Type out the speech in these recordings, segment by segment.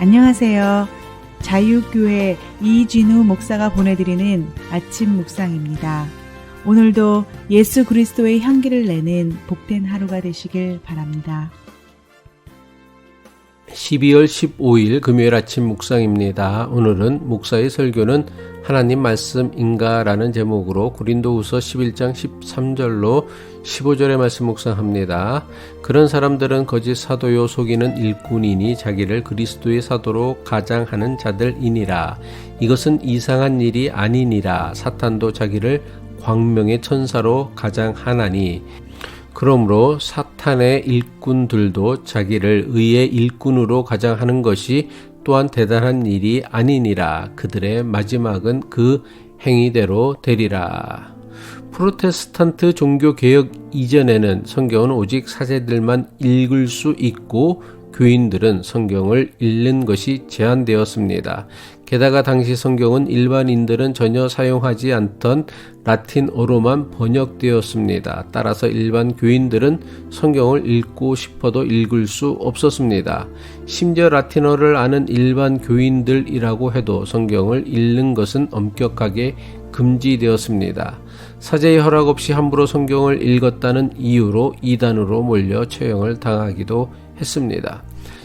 안녕하세요. 자유교회 이진우 목사가 보내드리는 아침 묵상입니다. 오늘도 예수 그리스도의 향기를 내는 복된 하루가 되시길 바랍니다. 12월 15일 금요일 아침 묵상입니다. 오늘은 목사의 설교는 하나님 말씀인가? 라는 제목으로 고린도후서 11장 13절로 15절의 말씀 묵상합니다. 그런 사람들은 거짓 사도요 속이는 일꾼이니 자기를 그리스도의 사도로 가장하는 자들이니라. 이것은 이상한 일이 아니니라. 사탄도 자기를 광명의 천사로 가장하나니 그러므로 사탄의 일꾼들도 자기를 의의 일꾼으로 가장하는 것이 또한 대단한 일이 아니니라. 그들의 마지막은 그 행위대로 되리라. 프로테스탄트 종교개혁 이전에는 성경은 오직 사제들만 읽을 수 있고 교인들은 성경을 읽는 것이 제한되었습니다. 게다가 당시 성경은 일반인들은 전혀 사용하지 않던 라틴어로만 번역되었습니다. 따라서 일반 교인들은 성경을 읽고 싶어도 읽을 수 없었습니다. 심지어 라틴어를 아는 일반 교인들이라고 해도 성경을 읽는 것은 엄격하게 금지되었습니다. 사제의 허락 없이 함부로 성경을 읽었다는 이유로 이단으로 몰려 처형을 당하기도 했습니다.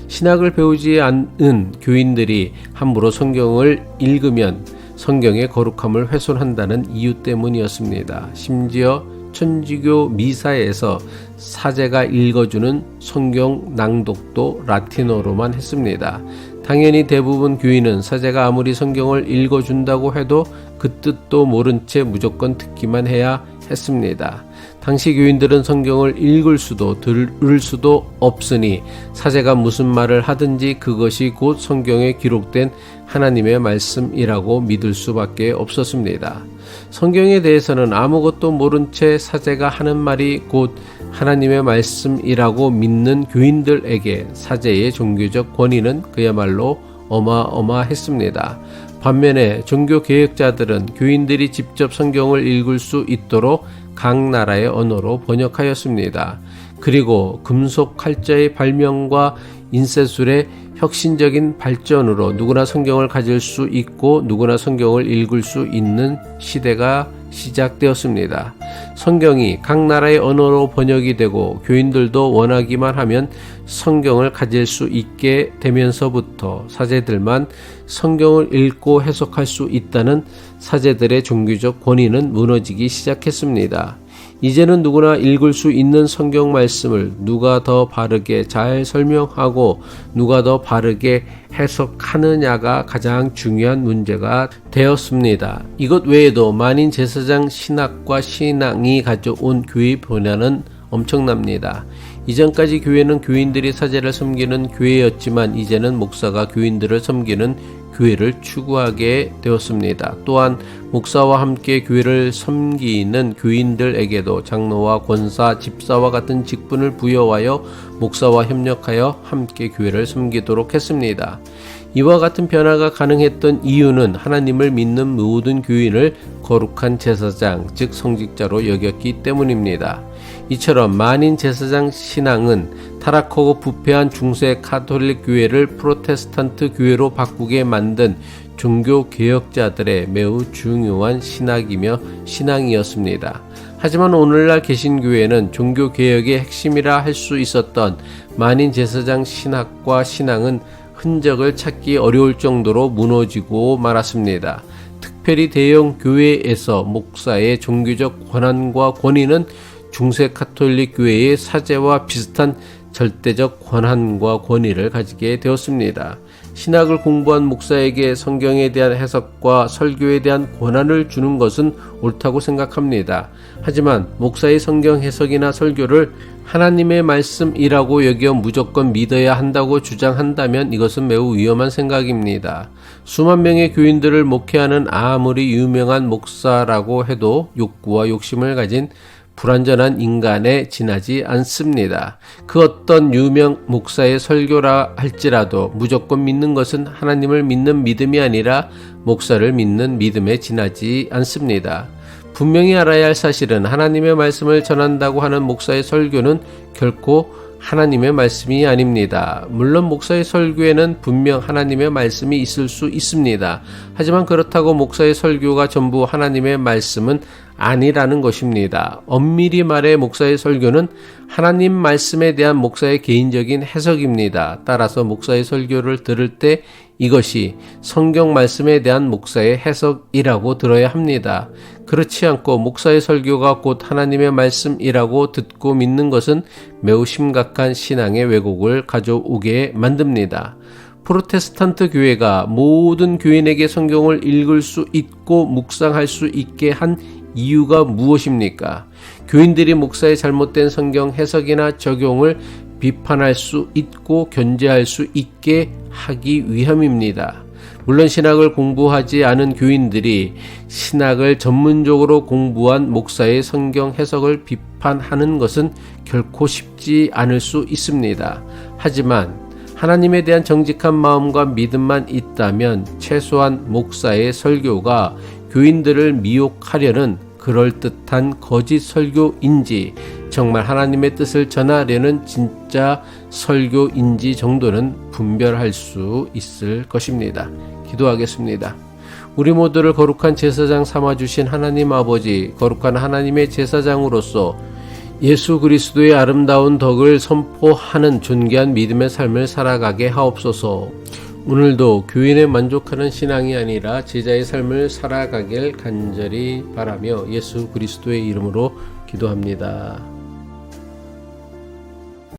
신학을 배우지 않은 교인들이 함부로 성경을 읽으면 성경의 거룩함을 훼손한다는 이유 때문이었습니다. 심지어 천주교 미사에서 사제가 읽어주는 성경 낭독도 라틴어로만 했습니다. 당연히 대부분 교인은 사제가 아무리 성경을 읽어준다고 해도 그 뜻도 모른 채 무조건 듣기만 해야 했습니다. 당시 교인들은 성경을 읽을 수도 들을 수도 없으니 사제가 무슨 말을 하든지 그것이 곧 성경에 기록된 하나님의 말씀이라고 믿을 수밖에 없었습니다. 성경에 대해서는 아무것도 모른 채 사제가 하는 말이 곧 하나님의 말씀이라고 믿는 교인들에게 사제의 종교적 권위는 그야말로 어마어마했습니다. 반면에 종교개혁자들은 교인들이 직접 성경을 읽을 수 있도록 각 나라의 언어로 번역하였습니다. 그리고 금속 칼자의 발명과 인쇄술의 혁신적인 발전으로 누구나 성경을 가질 수 있고 누구나 성경을 읽을 수 있는 시대가 시작되었습니다. 성경이 각 나라의 언어로 번역이 되고 교인들도 원하기만 하면 성경을 가질 수 있게 되면서부터 사제들만 성경을 읽고 해석할 수 있다는 사제들의 종교적 권위는 무너지기 시작했습니다. 이제는 누구나 읽을 수 있는 성경 말씀을 누가 더 바르게 잘 설명하고 누가 더 바르게 해석하느냐가 가장 중요한 문제가 되었습니다. 이것 외에도 만인 제사장 신학과 신앙이 가져온 교회 변화는 엄청납니다. 이전까지 교회는 교인들이 사제를 섬기는 교회였지만 이제는 목사가 교인들을 섬기는 교회를 추구하게 되었습니다. 또한 목사와 함께 교회를 섬기는 교인들에게도 장로와 권사, 집사와 같은 직분을 부여하여 목사와 협력하여 함께 교회를 섬기도록 했습니다. 이와 같은 변화가 가능했던 이유는 하나님을 믿는 모든 교인을 거룩한 제사장, 즉 성직자로 여겼기 때문입니다. 이처럼 만인 제사장 신앙은 타락하고 부패한 중세 가톨릭 교회를 프로테스탄트 교회로 바꾸게 만든 종교 개혁자들의 매우 중요한 신학이며 신앙이었습니다. 하지만 오늘날 개신교회는 종교 개혁의 핵심이라 할 수 있었던 만인 제사장 신학과 신앙은 흔적을 찾기 어려울 정도로 무너지고 말았습니다. 특별히 대형 교회에서 목사의 종교적 권한과 권위는 중세 가톨릭 교회의 사제와 비슷한 절대적 권한과 권위를 가지게 되었습니다. 신학을 공부한 목사에게 성경에 대한 해석과 설교에 대한 권한을 주는 것은 옳다고 생각합니다. 하지만 목사의 성경 해석이나 설교를 하나님의 말씀이라고 여겨 무조건 믿어야 한다고 주장한다면 이것은 매우 위험한 생각입니다. 수만 명의 교인들을 목회하는 아무리 유명한 목사라고 해도 욕구와 욕심을 가진 불완전한 인간에 지나지 않습니다. 그 어떤 유명 목사의 설교라 할지라도 무조건 믿는 것은 하나님을 믿는 믿음이 아니라 목사를 믿는 믿음에 지나지 않습니다. 분명히 알아야 할 사실은 하나님의 말씀을 전한다고 하는 목사의 설교는 결코 하나님의 말씀이 아닙니다. 물론 목사의 설교에는 분명 하나님의 말씀이 있을 수 있습니다. 하지만 그렇다고 목사의 설교가 전부 하나님의 말씀은 아니라는 것입니다. 엄밀히 말해 목사의 설교는 하나님 말씀에 대한 목사의 개인적인 해석입니다. 따라서 목사의 설교를 들을 때 이것이 성경 말씀에 대한 목사의 해석이라고 들어야 합니다. 그렇지 않고 목사의 설교가 곧 하나님의 말씀이라고 듣고 믿는 것은 매우 심각한 신앙의 왜곡을 가져오게 만듭니다. 프로테스탄트 교회가 모든 교인에게 성경을 읽을 수 있고 묵상할 수 있게 한 이유가 무엇입니까? 교인들이 목사의 잘못된 성경 해석이나 적용을 비판할 수 있고 견제할 수 있게 하기 위함입니다. 물론 신학을 공부하지 않은 교인들이 신학을 전문적으로 공부한 목사의 성경 해석을 비판하는 것은 결코 쉽지 않을 수 있습니다. 하지만 하나님에 대한 정직한 마음과 믿음만 있다면 최소한 목사의 설교가 교인들을 미혹하려는 그럴듯한 거짓 설교인지 정말 하나님의 뜻을 전하려는 진짜 설교인지 정도는 분별할 수 있을 것입니다. 기도하겠습니다. 우리 모두를 거룩한 제사장 삼아주신 하나님 아버지, 거룩한 하나님의 제사장으로서 예수 그리스도의 아름다운 덕을 선포하는 존귀한 믿음의 삶을 살아가게 하옵소서. 오늘도 교인에 만족하는 신앙이 아니라 제자의 삶을 살아가길 간절히 바라며 예수 그리스도의 이름으로 기도합니다.